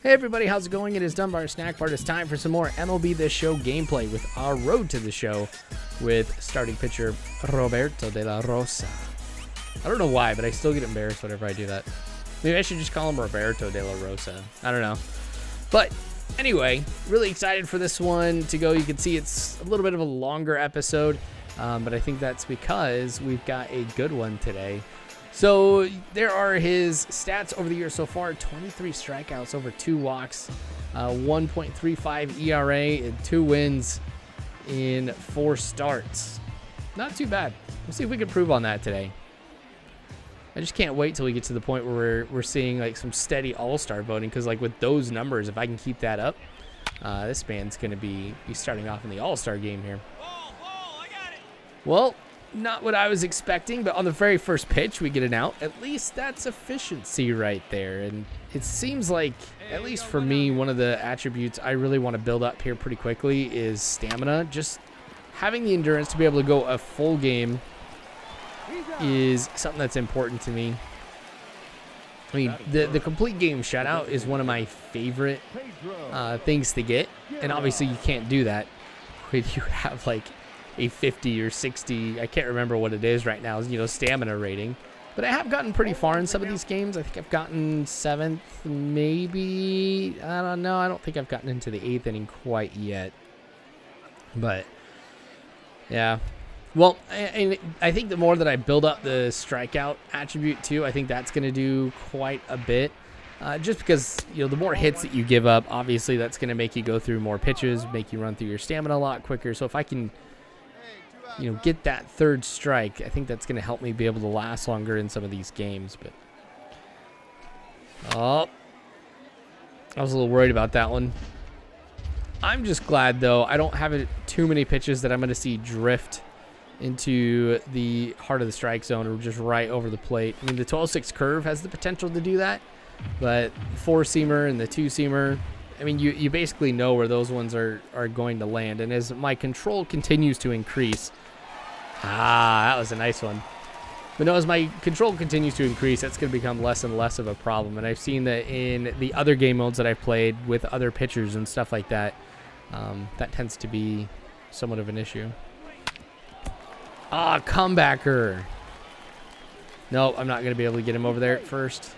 Hey everybody, how's it going? It is Dunbar Snack Bar. It's time for some more MLB The Show gameplay with our road to the show with starting pitcher Roberto De La Rosa. I don't know why, but I still get embarrassed whenever I do that. Maybe I should just call him Roberto De La Rosa. I don't know. But anyway, really excited for this one to go. You can see it's a little bit of a longer episode, but I think that's because we've got a good one today. So there are his stats over the year so far: 23 strikeouts, over 2 walks, 1.35 ERA, and 2 wins in 4 starts. Not too bad. We'll see if we can improve on that today. I just can't wait till we get to the point where we're seeing like some steady all-star voting, because like with those numbers, if I can keep that up, this man's going to be starting off in the all-star game here. I got it. Well, not what I was expecting, but on the very first pitch, we get an out. At least that's efficiency right there. And it seems like, at least for me, one of the attributes I really want to build up here pretty quickly is stamina. Just having the endurance to be able to go a full game is something that's important to me. I mean, the complete game shutout is one of my favorite things to get. And obviously you can't do that when you have like a 50 or 60, I can't remember what it is right now, stamina rating. But I have gotten pretty far in some of these games. I think I've gotten 7th, maybe. I don't know. I don't think I've gotten into the 8th inning quite yet. But, yeah. Well, and I think the more that I build up the strikeout attribute too, I think that's going to do quite a bit. Just because, the more hits that you give up, obviously that's going to make you go through more pitches, make you run through your stamina a lot quicker. So if I can get that third strike, I think that's going to help me be able to last longer in some of these games. But I was a little worried about that one. I'm just glad, though, I don't have too many pitches that I'm going to see drift into the heart of the strike zone or just right over the plate. I mean, the 12-6 curve has the potential to do that, but 4-seamer and the 2-seamer, I mean, you basically know where those ones are going to land. And as my control continues to increase, that was a nice one. But no, as my control continues to increase, that's going to become less and less of a problem. And I've seen that in the other game modes that I've played with other pitchers and stuff like that, that tends to be somewhat of an issue. Comebacker. No, I'm not going to be able to get him over there at first.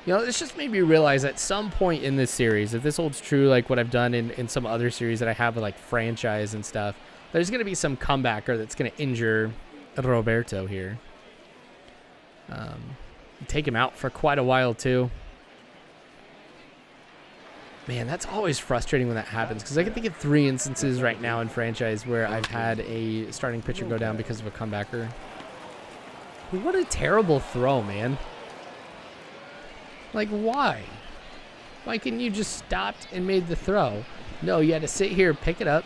This just made me realize at some point in this series, if this holds true like what I've done in some other series that I have with like franchise and stuff, there's going to be some comebacker that's going to injure Roberto here. Take him out for quite a while too. Man, that's always frustrating when that happens, because I can think of 3 instances right now in franchise where I've had a starting pitcher go down because of a comebacker. What a terrible throw, man. Like, why? Why couldn't you just stopped and made the throw? No, you had to sit here, pick it up,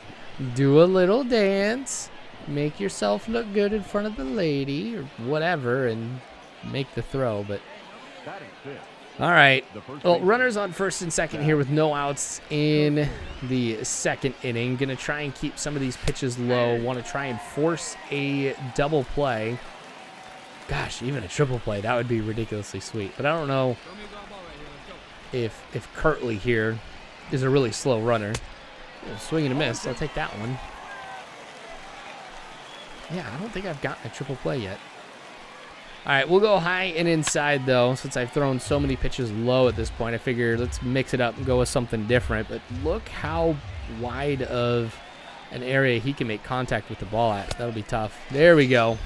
do a little dance, make yourself look good in front of the lady or whatever, and make the throw. But all right. Well, runners on first and second here with no outs in the second inning. Going to try and keep some of these pitches low. Want to try and force a double play. Gosh, even a triple play, that would be ridiculously sweet. But I don't know if Kirtley here is a really slow runner. Swing and a miss. I'll take that one. Yeah, I don't think I've gotten a triple play yet. All right, we'll go high and inside, though. Since I've thrown so many pitches low at this point, I figure let's mix it up and go with something different. But look how wide of an area he can make contact with the ball at. That'll be tough. There we go.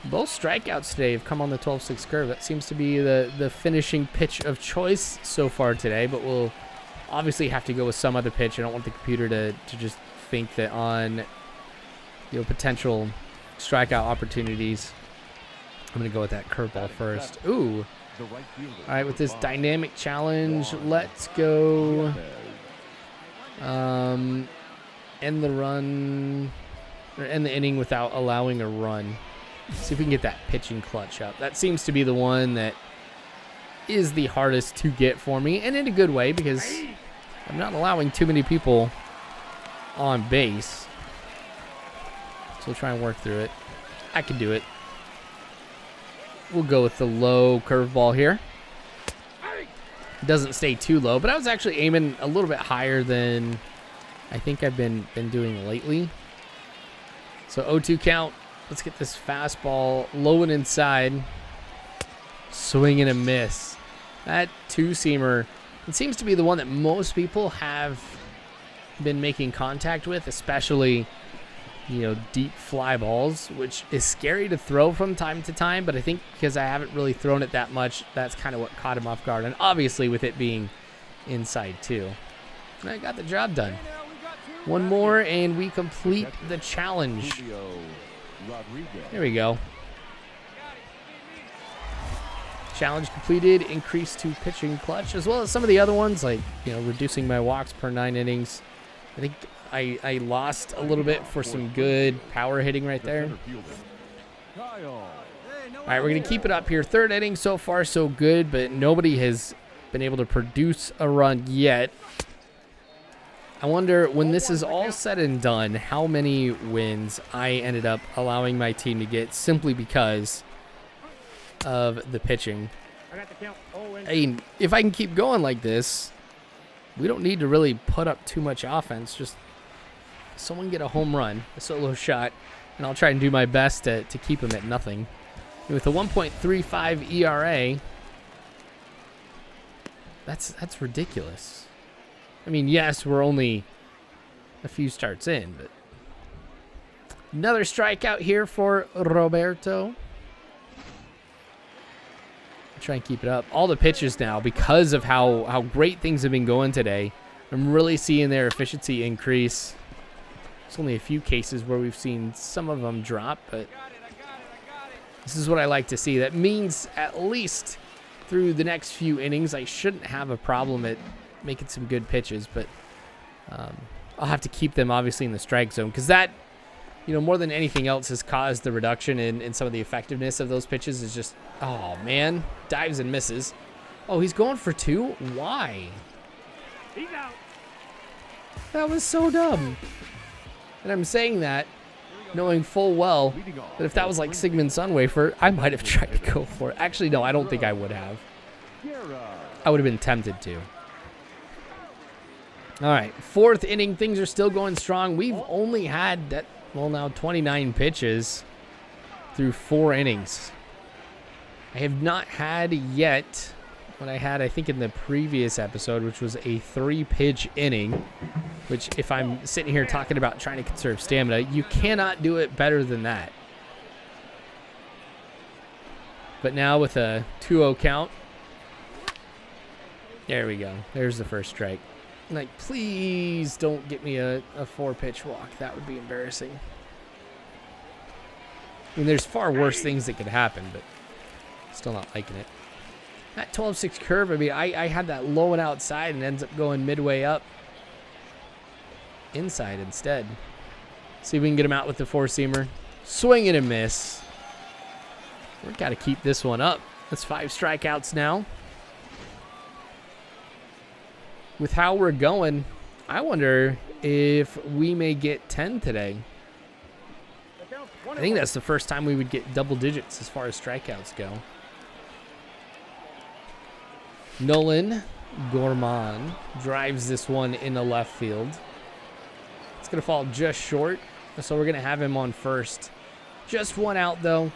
Both strikeouts today have come on the 12-6 curve. That seems to be the finishing pitch of choice so far today, but we'll obviously have to go with some other pitch. I don't want the computer to just think that on potential strikeout opportunities, I'm going to go with that curveball first. Ooh. All right, with this dynamic challenge, let's go end the run, or end the inning without allowing a run. See if we can get that pitching clutch up. That seems to be the one that is the hardest to get for me, and in a good way, because I'm not allowing too many people on base. So we'll try and work through it. I can do it. We'll go with the low curveball here. it doesn't stay too low. But I was actually aiming a little bit higher than I think I've been doing lately. So 0-2 count. Let's get this fastball low and inside. Swing and a miss. That two-seamer, it seems to be the one that most people have been making contact with, especially, you know, deep fly balls, which is scary to throw from time to time, but I think because I haven't really thrown it that much, that's kind of what caught him off guard. And obviously with it being inside too. And I got the job done. One more and we complete the challenge. There we go. Challenge completed, increased to pitching clutch, as well as some of the other ones, like, you know, reducing my walks per 9 innings. I think I lost a little bit for some good power hitting right there. All right, we're going to keep it up here. 3rd inning, so far so good, but nobody has been able to produce a run yet. I wonder, when this is all said and done, how many wins I ended up allowing my team to get simply because of the pitching. I mean, if I can keep going like this, we don't need to really put up too much offense. Just someone get a home run, a solo shot, and I'll try and do my best to keep him at nothing. And with a 1.35 ERA, that's ridiculous. I mean, yes, we're only a few starts in, but another strikeout here for Roberto. Try and keep it up. All the pitches now, because of how great things have been going today, I'm really seeing their efficiency increase. There's only a few cases where we've seen some of them drop, but this is what I like to see. That means at least through the next few innings, I shouldn't have a problem at making some good pitches, but I'll have to keep them obviously in the strike zone, because that, you know, more than anything else has caused the reduction in some of the effectiveness of those pitches. Is just, oh man, dives and misses. Oh, he's going for 2? Why? He's out. That was so dumb. And I'm saying that knowing full well that if that was like Sigmund Sunwafer, I might have tried to go for it. Actually, no, I don't think I would have. I would have been tempted to. All right, 4th inning, things are still going strong. We've only had that, well, now 29 pitches through 4 innings. I have not had yet what I had, I think, in the previous episode, which was a 3-pitch inning, which if I'm sitting here talking about trying to conserve stamina, you cannot do it better than that. But now with a 2-0 count, there we go. There's the first strike. Like, please don't get me a 4-pitch walk. That would be embarrassing. I mean, there's far worse things that could happen, but still not liking it. That 12-6 curve, I mean, I had that low and outside and ends up going midway up. Inside instead. See if we can get him out with the 4-seamer. Swing and a miss. We've got to keep this one up. That's 5 strikeouts now. With how we're going, I wonder if we may get 10 today. I think that's the first time we would get double digits as far as strikeouts go. Nolan Gorman drives this one into left field. It's going to fall just short, so we're going to have him on first. Just 1 out, though.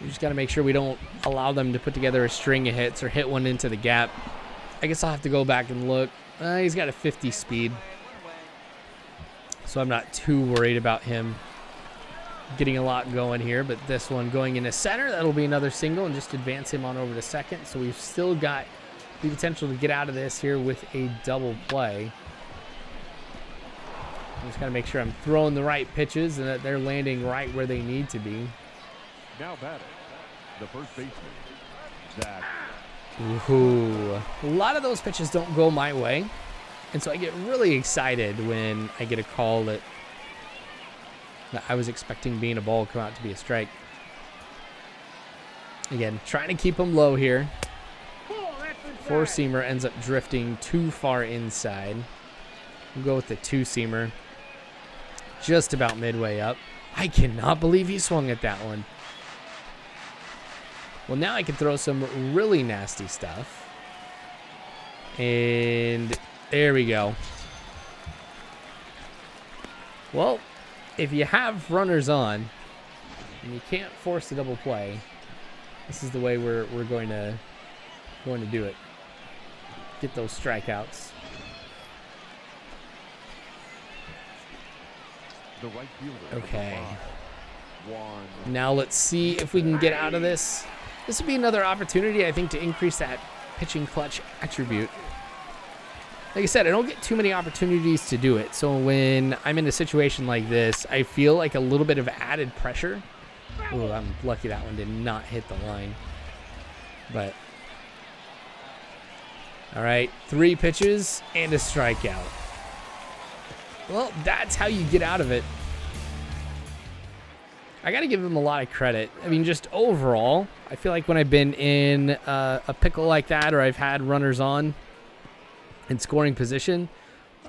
We just got to make sure we don't allow them to put together a string of hits or hit one into the gap. I guess I'll have to go back and look. He's got a 50 speed, so I'm not too worried about him getting a lot going here. But this one going into center, that'll be another single and just advance him on over to second. So we've still got the potential to get out of this here with a double play. I just got to make sure I'm throwing the right pitches and that they're landing right where they need to be. Now batting, the first baseman, Zach. Ooh, a lot of those pitches don't go my way, and so I get really excited when I get a call that I was expecting being a ball come out to be a strike. Again, trying to keep them low here. 4-seamer ends up drifting too far inside. We'll go with the 2-seamer. Just about midway up. I cannot believe he swung at that one. Well, now I can throw some really nasty stuff. And there we go. Well, if you have runners on and you can't force a double play, this is the way we're going to do it. Get those strikeouts. The right fielder. Okay. 1. Now let's see if we can get out of this. This would be another opportunity, I think, to increase that pitching clutch attribute. Like I said, I don't get too many opportunities to do it. So when I'm in a situation like this, I feel like a little bit of added pressure. Oh, I'm lucky that one did not hit the line. But, all right, 3 pitches and a strikeout. Well, that's how you get out of it. I got to give him a lot of credit. I mean, just overall, I feel like when I've been in a pickle like that, or I've had runners on in scoring position,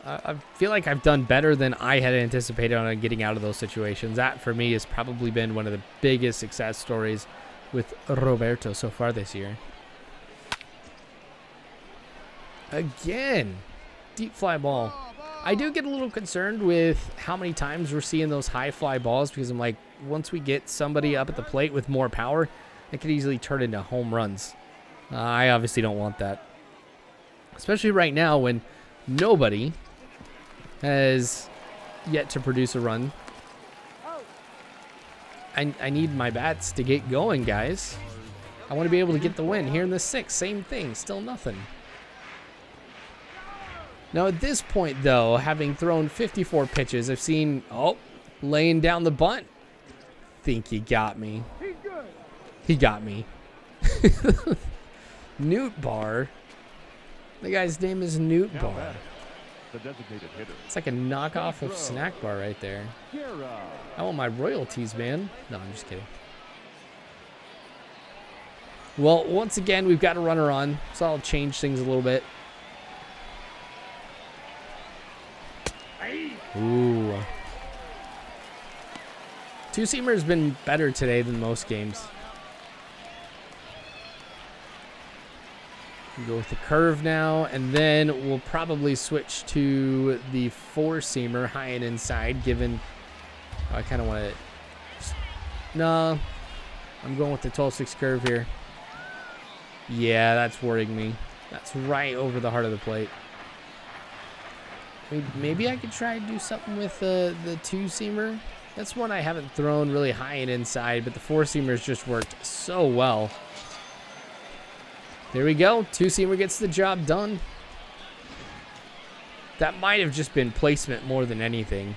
I feel like I've done better than I had anticipated on getting out of those situations. That, for me, has probably been one of the biggest success stories with Roberto so far this year. Again, deep fly ball. I do get a little concerned with how many times we're seeing those high fly balls, because I'm like, once we get somebody up at the plate with more power, it could easily turn into home runs. I obviously don't want that. Especially right now when nobody has yet to produce a run. I need my bats to get going, guys. I want to be able to get the win. Here in the 6th, same thing, still nothing. Now at this point, though, having thrown 54 pitches, I've seen, laying down the bunt. Think he got me. He got me. Newt Bar. The guy's name is Newt Bar. The designated hitter. It's like a knockoff of Snack Bar right there. I want my royalties, man. No, I'm just kidding. Well, once again, we've got a runner on, so I'll change things a little bit. Ooh. Two-seamer has been better today than most games. We'll go with the curve now, and then we'll probably switch to the 4-seamer high and inside, given I kind of want to... No, I'm going with the 12-6 curve here. Yeah, that's worrying me. That's right over the heart of the plate. Maybe I could try to do something with the 2-seamer. That's one I haven't thrown really high and inside, but the 4-seamer's just worked so well. There we go. 2-seamer gets the job done. That might have just been placement more than anything.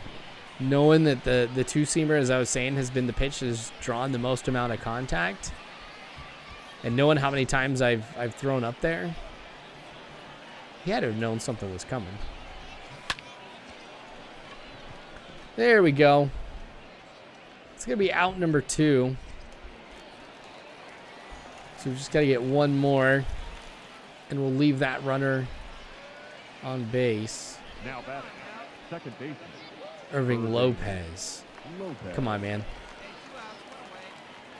Knowing that the 2-seamer, as I was saying, has been the pitch that has drawn the most amount of contact, and knowing how many times I've thrown up there, he had to have known something was coming. There we go. It's going to be out number 2. So we've just got to get one more, and we'll leave that runner on base. Now batting, second baseman. Irving Lopez. Come on, man.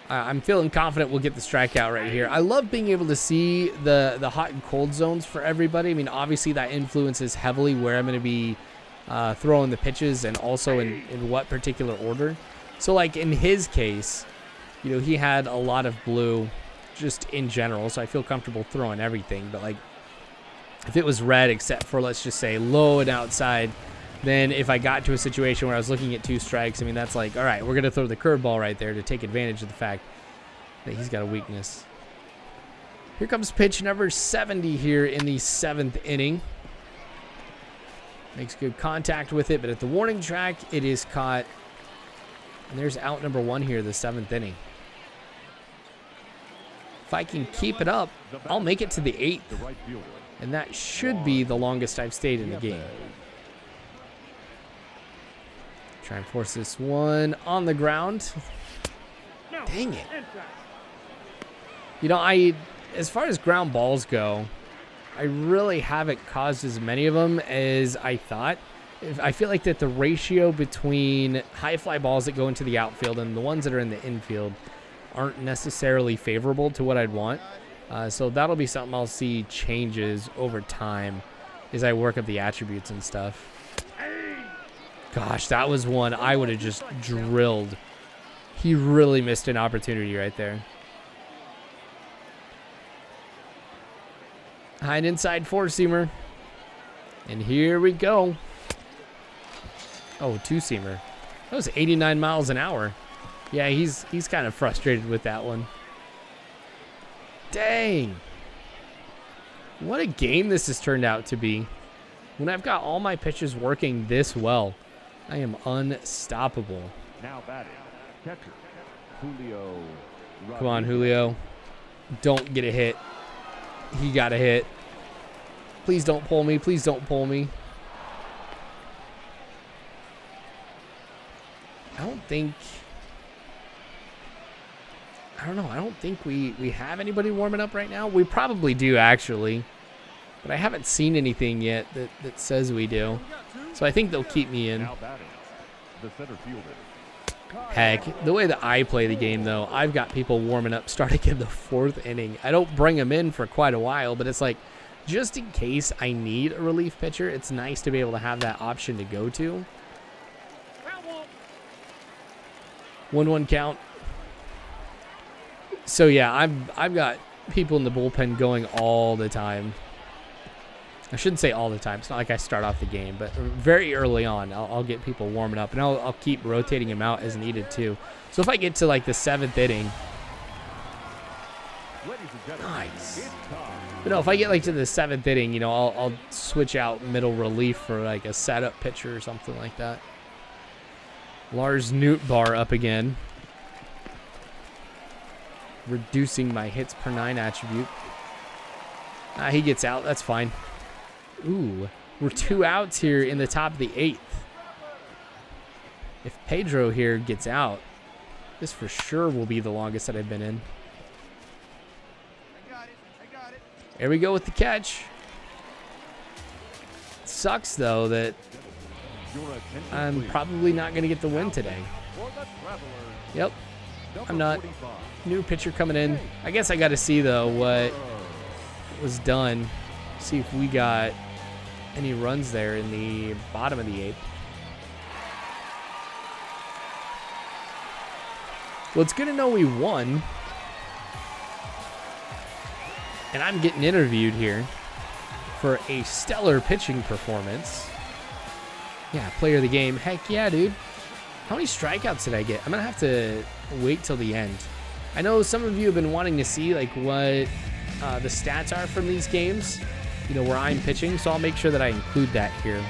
I'm feeling confident we'll get the strikeout right here. I love being able to see the hot and cold zones for everybody. I mean, obviously that influences heavily where I'm going to be throwing the pitches, and also in what particular order. So, like, in his case, you know, he had a lot of blue just in general, so I feel comfortable throwing everything. But, like, if it was red except for, let's just say, low and outside, then if I got to a situation where I was looking at 2 strikes, I mean, that's like, all right, we're going to throw the curveball right there to take advantage of the fact that he's got a weakness. Here comes pitch number 70 here in the 7th inning. Makes good contact with it, but at the warning track, it is caught. And there's out number 1 here, the 7th inning. If I can keep it up, I'll make it to the 8th. And that should be the longest I've stayed in the game. Try and force this one on the ground. Dang it. You know, as far as ground balls go, I really haven't caused as many of them as I thought. I feel like that the ratio between high fly balls that go into the outfield and the ones that are in the infield aren't necessarily favorable to what I'd want. So that'll be something I'll see changes over time as I work up the attributes and stuff. Gosh, that was one I would have just drilled. He really missed an opportunity right there. High and inside four-seamer. And here we go. Oh, two-seamer. That was 89 miles an hour. Yeah, he's kind of frustrated with that one. Dang. What a game this has turned out to be. When I've got all my pitches working this well, I am unstoppable. Now batting, catcher, Julio. Come on, Julio. Don't get a hit. He got a hit. Please don't pull me. Please don't pull me. I don't know. I don't think we have anybody warming up right now. We probably do, actually. But I haven't seen anything yet that says we do. So I think they'll keep me in. Now batting, the center fielder. Heck, the way that I play the game, though, I've got people warming up starting in the 4th inning. I don't bring them in for quite a while, but it's like, just in case I need a relief pitcher, it's nice to be able to have that option to go to. 1-1 count. So yeah, I've got people in the bullpen going all the time. I shouldn't say all the time. It's not like I start off the game, but very early on, I'll get people warming up, and I'll keep rotating them out as needed too. So if I get to like the 7th inning, nice. But no, if I get like to the 7th inning, you know, I'll switch out middle relief for like a setup pitcher or something like that. Lars Nootbaar up again. Reducing my hits per 9 attribute. He gets out. That's fine. Ooh, we're 2 outs here in the top of the 8th. If Pedro here gets out, this for sure will be the longest that I've been in. I got it. There we go with the catch. Sucks, though, that I'm probably not going to get the win today. Yep, I'm not. New pitcher coming in. I guess I got to see, though, what was done. See if we got any runs there in the bottom of the 8th. Well, it's good to know we won. And I'm getting interviewed here for a stellar pitching performance. Yeah, player of the game. Heck yeah, dude. How many strikeouts did I get? I'm going to have to wait till the end. I know some of you have been wanting to see like what the stats are from these games, you know, where I'm pitching. So I'll make sure that I include that here,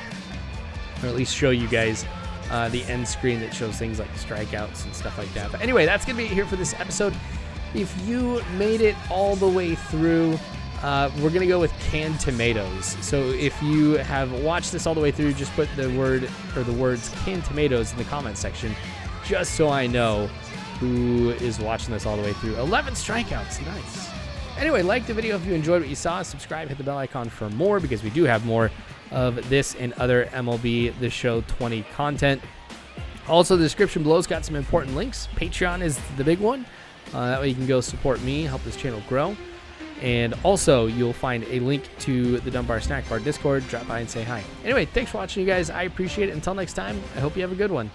or at least show you guys the end screen that shows things like strikeouts and stuff like that. But anyway, that's going to be it here for this episode. If you made it all the way through, we're going to go with canned tomatoes. So if you have watched this all the way through, just put the word or the words canned tomatoes in the comment section, just so I know who is watching this all the way through. 11 strikeouts. Nice. Anyway, like the video if you enjoyed what you saw. Subscribe, hit the bell icon for more, because we do have more of this and other MLB The Show 20 content. Also, the description below has got some important links. Patreon is the big one. That way you can go support me, help this channel grow. And also, you'll find a link to the Dunbar Snack Bar Discord. Drop by and say hi. Anyway, thanks for watching, you guys. I appreciate it. Until next time, I hope you have a good one.